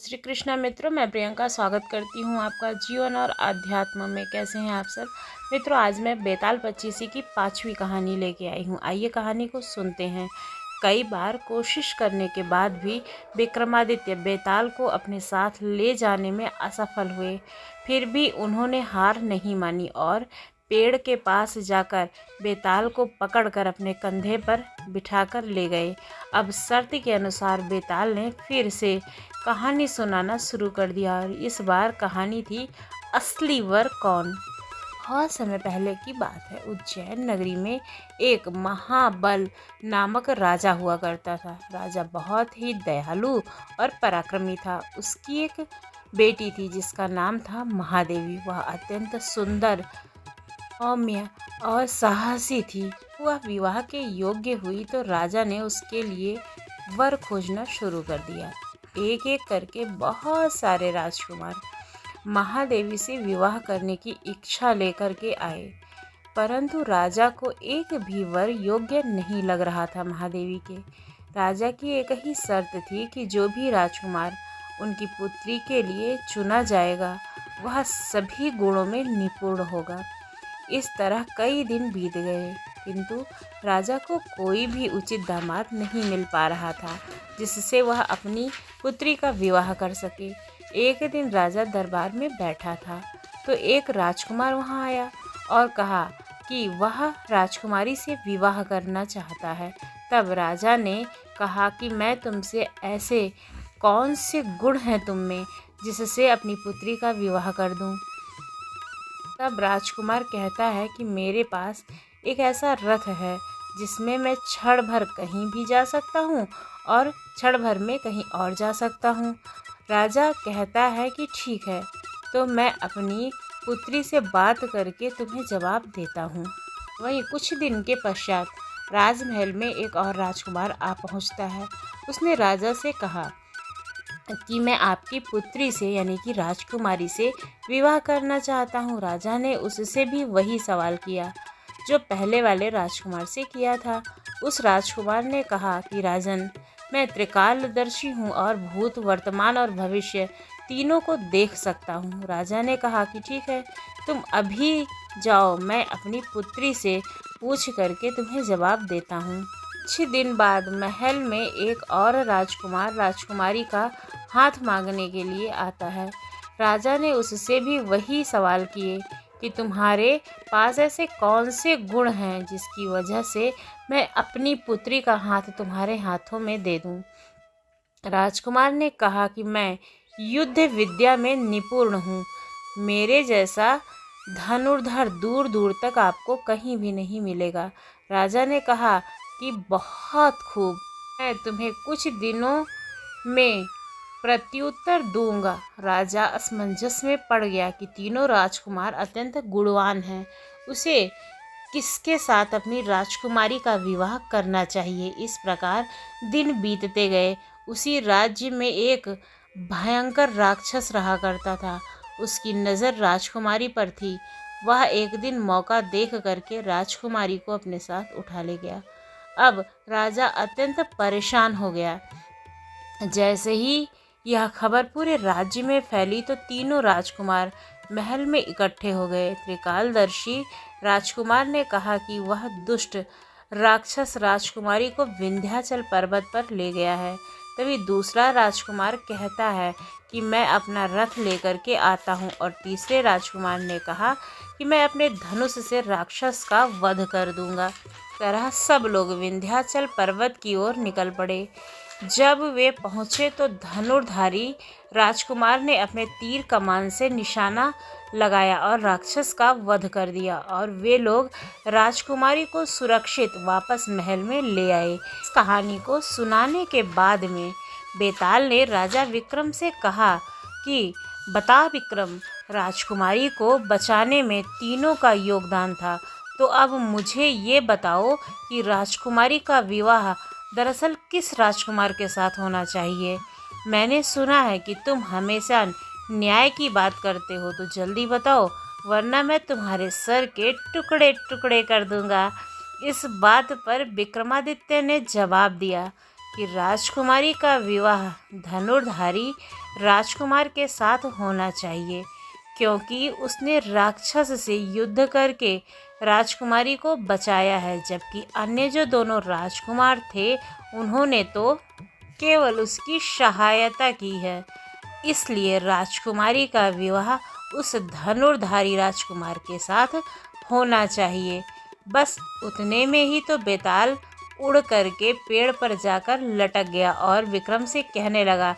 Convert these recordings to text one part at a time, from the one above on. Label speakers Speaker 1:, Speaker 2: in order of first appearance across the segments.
Speaker 1: श्री कृष्णा मित्रों, मैं प्रियंका स्वागत करती हूँ आपका जीवन और आध्यात्म में। कैसे हैं आप सब मित्रों? आज मैं बेताल पच्चीसी की 5वीं कहानी लेके आई हूँ। आइए कहानी को सुनते हैं। कई बार कोशिश करने के बाद भी विक्रमादित्य बेताल को अपने साथ ले जाने में असफल हुए। फिर भी उन्होंने हार नहीं मानी और पेड़ के पास जाकर बेताल को पकड़कर अपने कंधे पर बिठाकर ले गए। अब शर्त के अनुसार बेताल ने फिर से कहानी सुनाना शुरू कर दिया और इस बार कहानी थी असली वर कौन। बहुत समय पहले की बात है। उज्जैन नगरी में एक महाबल नामक राजा हुआ करता था। राजा बहुत ही दयालु और पराक्रमी था। उसकी एक बेटी थी जिसका नाम था महादेवी। वह अत्यंत सुंदर, सौम्य और साहसी थी। वह विवाह के योग्य हुई तो राजा ने उसके लिए वर खोजना शुरू कर दिया। एक एक करके बहुत सारे राजकुमार महादेवी से विवाह करने की इच्छा लेकर के आए, परंतु राजा को एक भी वर योग्य नहीं लग रहा था महादेवी के। राजा की एक ही शर्त थी कि जो भी राजकुमार उनकी पुत्री के लिए चुना जाएगा वह सभी गुणों में निपुण होगा। इस तरह कई दिन बीत गए, किंतु राजा को कोई भी उचित दामाद नहीं मिल पा रहा था जिससे वह अपनी पुत्री का विवाह कर सके। एक दिन राजा दरबार में बैठा था तो एक राजकुमार वहां आया और कहा कि वह राजकुमारी से विवाह करना चाहता है। तब राजा ने कहा कि मैं तुमसे ऐसे कौन से गुण हैं तुम में जिससे अपनी पुत्री का विवाह कर दूं। तब राजकुमार कहता है कि मेरे पास एक ऐसा रथ है जिसमें मैं क्षण भर कहीं भी जा सकता हूँ और क्षण भर में कहीं और जा सकता हूँ। राजा कहता है कि ठीक है, तो मैं अपनी पुत्री से बात करके तुम्हें जवाब देता हूँ। वहीं कुछ दिन के पश्चात राजमहल में एक और राजकुमार आ पहुँचता है। उसने राजा से कहा कि मैं आपकी पुत्री से यानी कि राजकुमारी से विवाह करना चाहता हूँ। राजा ने उससे भी वही सवाल किया जो पहले वाले राजकुमार से किया था। उस राजकुमार ने कहा कि राजन, मैं त्रिकालदर्शी हूँ और भूत, वर्तमान और भविष्य तीनों को देख सकता हूँ। राजा ने कहा कि ठीक है, तुम अभी जाओ, मैं अपनी पुत्री से पूछ करके तुम्हें जवाब देता हूँ। कुछ दिन बाद महल में एक और राजकुमार राजकुमारी का हाथ मांगने के लिए आता है। राजा ने उससे भी वही सवाल किए कि तुम्हारे पास ऐसे कौन से गुण हैं जिसकी वजह से मैं अपनी पुत्री का हाथ तुम्हारे हाथों में दे दूं। राजकुमार ने कहा कि मैं युद्ध विद्या में निपुण हूँ। मेरे जैसा धनुर्धर दूर दूर तक आपको कहीं भी नहीं मिलेगा। राजा ने कहा कि बहुत खूब, मैं तुम्हें कुछ दिनों में प्रत्युत्तर दूंगा। राजा असमंजस में पड़ गया कि तीनों राजकुमार अत्यंत गुणवान हैं, उसे किसके साथ अपनी राजकुमारी का विवाह करना चाहिए। इस प्रकार दिन बीतते गए। उसी राज्य में एक भयंकर राक्षस रहा करता था। उसकी नज़र राजकुमारी पर थी। वह एक दिन मौका देख करके राजकुमारी को अपने साथ उठा ले गया। अब राजा अत्यंत परेशान हो गया। जैसे ही यह खबर पूरे राज्य में फैली तो तीनों राजकुमार महल में इकट्ठे हो गए। त्रिकालदर्शी राजकुमार ने कहा कि वह दुष्ट राक्षस राजकुमारी को विंध्याचल पर्वत पर ले गया है। तभी दूसरा राजकुमार कहता है कि मैं अपना रथ लेकर के आता हूँ, और तीसरे राजकुमार ने कहा कि मैं अपने धनुष से राक्षस का वध कर दूंगा। तरह सब लोग विंध्याचल पर्वत की ओर निकल पड़े। जब वे पहुँचे तो धनुर्धारी राजकुमार ने अपने तीर कमान से निशाना लगाया और राक्षस का वध कर दिया, और वे लोग राजकुमारी को सुरक्षित वापस महल में ले आए। इस कहानी को सुनाने के बाद में बेताल ने राजा विक्रम से कहा कि बता विक्रम, राजकुमारी को बचाने में तीनों का योगदान था, तो अब मुझे ये बताओ कि राजकुमारी का विवाह दरअसल किस राजकुमार के साथ होना चाहिए। मैंने सुना है कि तुम हमेशा न्याय की बात करते हो, तो जल्दी बताओ, वरना मैं तुम्हारे सर के टुकड़े टुकड़े कर दूंगा। इस बात पर विक्रमादित्य ने जवाब दिया कि राजकुमारी का विवाह धनुर्धारी राजकुमार के साथ होना चाहिए, क्योंकि उसने राक्षस से युद्ध करके राजकुमारी को बचाया है, जबकि अन्य जो दोनों राजकुमार थे उन्होंने तो केवल उसकी सहायता की है। इसलिए राजकुमारी का विवाह उस धनुर्धारी राजकुमार के साथ होना चाहिए। बस उतने में ही तो बेताल उड़ करके पेड़ पर जाकर लटक गया और विक्रम से कहने लगा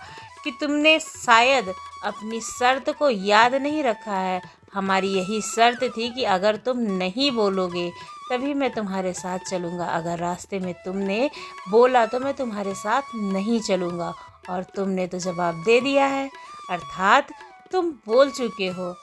Speaker 1: कि तुमने शायद अपनी शर्त को याद नहीं रखा है। हमारी यही शर्त थी कि अगर तुम नहीं बोलोगे तभी मैं तुम्हारे साथ चलूँगा, अगर रास्ते में तुमने बोला तो मैं तुम्हारे साथ नहीं चलूँगा। और तुमने तो जवाब दे दिया है, अर्थात तुम बोल चुके हो।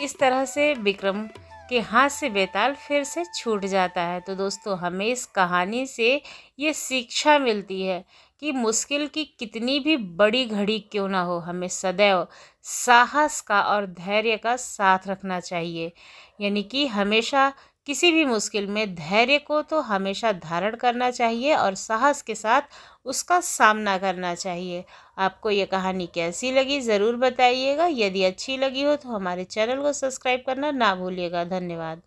Speaker 1: इस तरह से विक्रम के हाथ से बेताल फिर से छूट जाता है। तो दोस्तों, हमें इस कहानी से ये शिक्षा मिलती है कि मुश्किल की कितनी भी बड़ी घड़ी क्यों ना हो, हमें सदैव साहस का और धैर्य का साथ रखना चाहिए। यानी कि हमेशा किसी भी मुश्किल में धैर्य को तो हमेशा धारण करना चाहिए और साहस के साथ उसका सामना करना चाहिए। आपको ये कहानी कैसी लगी ज़रूर बताइएगा। यदि अच्छी लगी हो तो हमारे चैनल को सब्सक्राइब करना ना भूलिएगा। धन्यवाद।